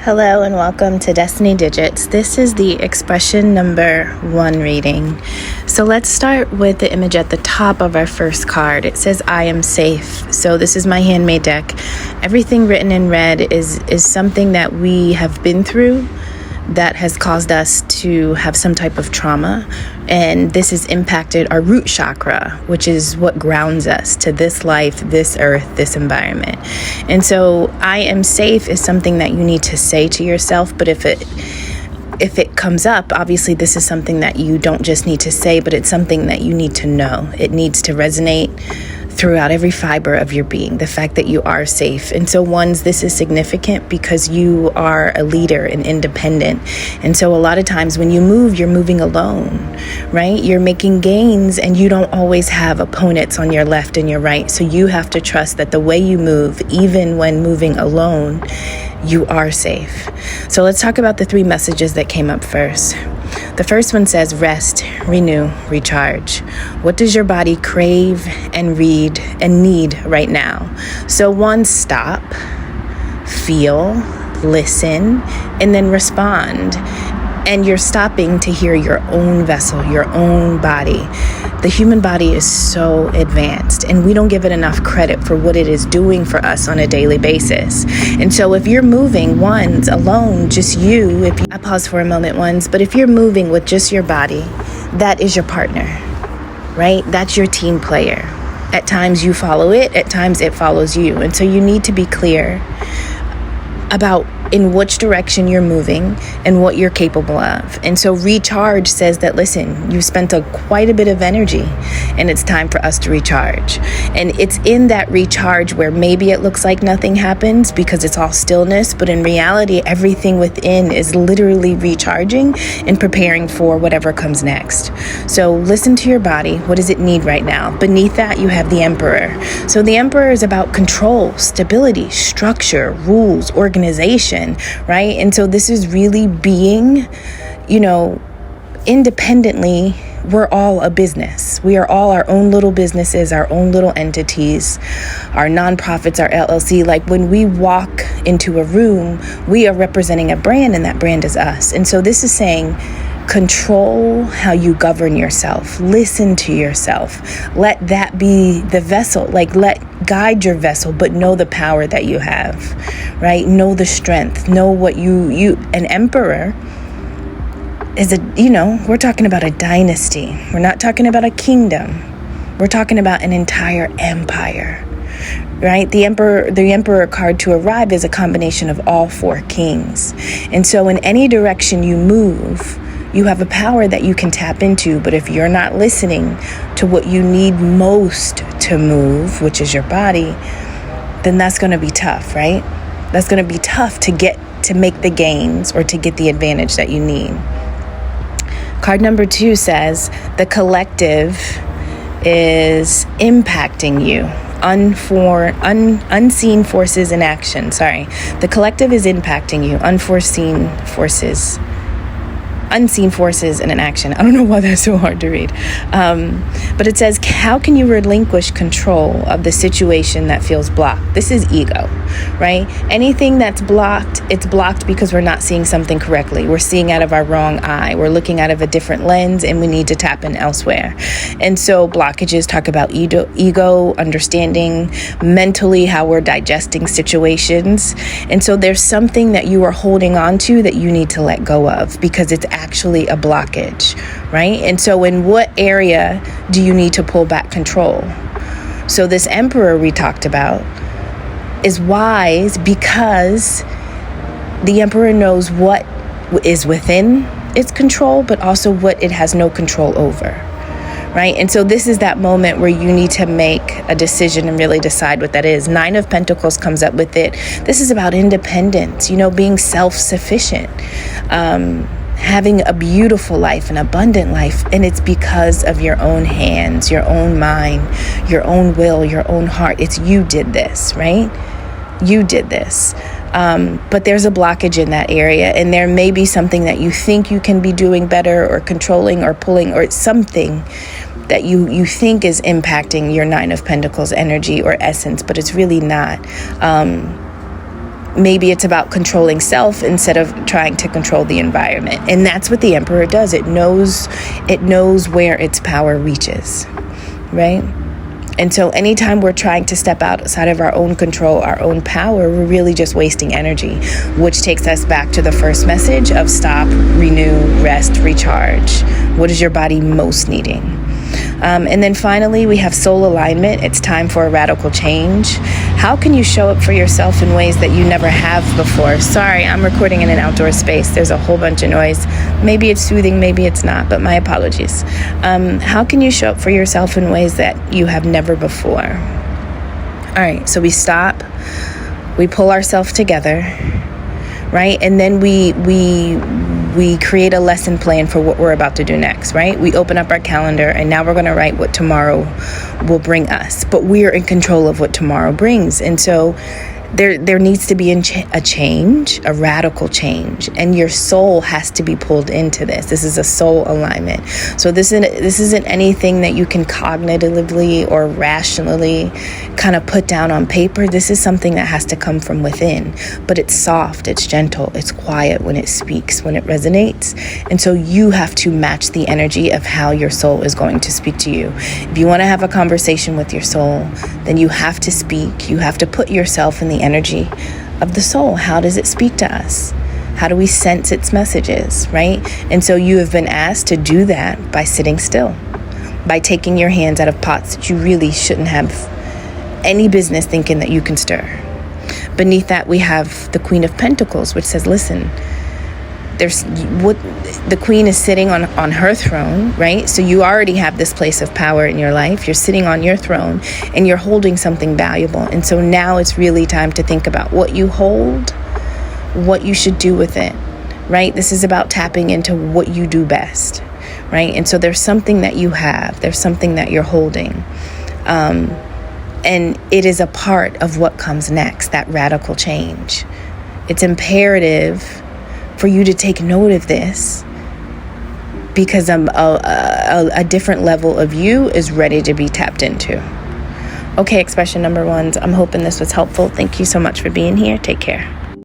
Hello and welcome to Destiny Digits. This is the expression number 1 reading. So let's start with the image at the top of our first card. It says, I am safe. So this is my handmade deck. Everything written in red is something that we have been through that has caused us to have some type of trauma. And this has impacted our root chakra, which is what grounds us to this life, this earth, this environment. And so I am safe is something that you need to say to yourself. But if it comes up, obviously this is something that you don't just need to say, but it's something that you need to know. It needs to resonate throughout every fiber of your being, the fact that you are safe. And so this is significant because you are a leader and independent. And so a lot of times when you move, you're moving alone, right? You're making gains and you don't always have opponents on your left and your right. So you have to trust that the way you move, even when moving alone, you are safe. So let's talk about the 3 messages that came up first. The first one says, rest, renew, recharge. What does your body crave and need right now? So 1, stop, feel, listen, and then respond. And you're stopping to hear your own vessel, your own body. The human body is so advanced, and we don't give it enough credit for what it is doing for us on a daily basis. And so if you're moving alone, just you, I pause for a moment but if you're moving with just your body, that is your partner, right? That's your team player. At times you follow it, at times it follows you. And so you need to be clear about in which direction you're moving and what you're capable of. And so recharge says that, listen, you spent quite a bit of energy and it's time for us to recharge. And it's in that recharge where maybe it looks like nothing happens because it's all stillness, but in reality, everything within is literally recharging and preparing for whatever comes next. So listen to your body. What does it need right now? Beneath that, you have the Emperor. So the Emperor is about control, stability, structure, rules, organization, right? And so this is really being, independently. We're all a business. We are all our own little businesses, our own little entities, our nonprofits, our LLC. Like when we walk into a room, we are representing a brand and that brand is us. And so this is saying, control how you govern yourself. Listen to yourself. Let that be the vessel. Guide your vessel, but know the power that you have, right? Know the strength. Know what an emperor is we're talking about a dynasty. We're not talking about a kingdom. We're talking about an entire empire, right? The emperor card to arrive is a combination of all 4 kings. And so in any direction you move, you have a power that you can tap into. But if you're not listening to what you need most to move, which is your body, then that's going to be tough, right? That's going to be tough to make the gains or to get the advantage that you need. Card number 2 says the collective is impacting you. Unseen forces in action. The collective is impacting you. Unseen forces in an action. I don't know why that's so hard to read. But it says, how can you relinquish control of the situation that feels blocked? This is ego, right? Anything that's blocked, it's blocked because we're not seeing something correctly. We're seeing out of our wrong eye. We're looking out of a different lens and we need to tap in elsewhere. And so blockages talk about ego, understanding mentally how we're digesting situations. And so there's something that you are holding on to that you need to let go of because it's actually a blockage, right? And so in what area do you need to pull back control? So this Emperor we talked about is wise because the Emperor knows what is within its control, but also what it has no control over, right? And so this is that moment where you need to make a decision and really decide what that is. 9 of Pentacles comes up with it. This is about independence, being self-sufficient, having a beautiful life, an abundant life. And it's because of your own hands, your own mind, your own will, your own heart. It's you did this, right? You did this. But there's a blockage in that area. And there may be something that you think you can be doing better or controlling or pulling, or it's something that you think is impacting your 9 of Pentacles energy or essence, but it's really not. maybe it's about controlling self instead of trying to control the environment. And that's what the Emperor does. It knows where its power reaches, right? And so anytime we're trying to step outside of our own control, our own power, we're really just wasting energy, which takes us back to the first message of stop, renew, rest, recharge. What is your body most needing? And then finally, we have soul alignment. It's time for a radical change. How can you show up for yourself in ways that you never have before? Sorry, I'm recording in an outdoor space. There's a whole bunch of noise. Maybe it's soothing, maybe it's not, but my apologies. How can you show up for yourself in ways that you have never before? All right, so we stop, we pull ourselves together, right? And then we create a lesson plan for what we're about to do next, right? We open up our calendar and now we're going to write what tomorrow will bring us, but we are in control of what tomorrow brings. And so there needs to be a change, a radical change, and your soul has to be pulled into this. This is a soul alignment. So this isn't anything that you can cognitively or rationally kind of put down on paper. This is something that has to come from within, but it's soft, it's gentle, it's quiet when it speaks, when it resonates. And so you have to match the energy of how your soul is going to speak to you. If you want to have a conversation with your soul, then you have to speak. You have to put yourself in the energy of the soul. How does it speak to us? How do we sense its messages, right? And so you have been asked to do that by sitting still, by taking your hands out of pots that you really shouldn't have any business thinking that you can stir. Beneath that, we have the Queen of Pentacles, which says, listen, the queen is sitting on her throne, right? So you already have this place of power in your life. You're sitting on your throne and you're holding something valuable. And so now it's really time to think about what you hold, what you should do with it, right? This is about tapping into what you do best, right? And so there's something that you have, there's something that you're holding. And it is a part of what comes next, that radical change. It's imperative for you to take note of this because a different level of you is ready to be tapped into. Okay, expression number ones, I'm hoping this was helpful. Thank you so much for being here. Take care.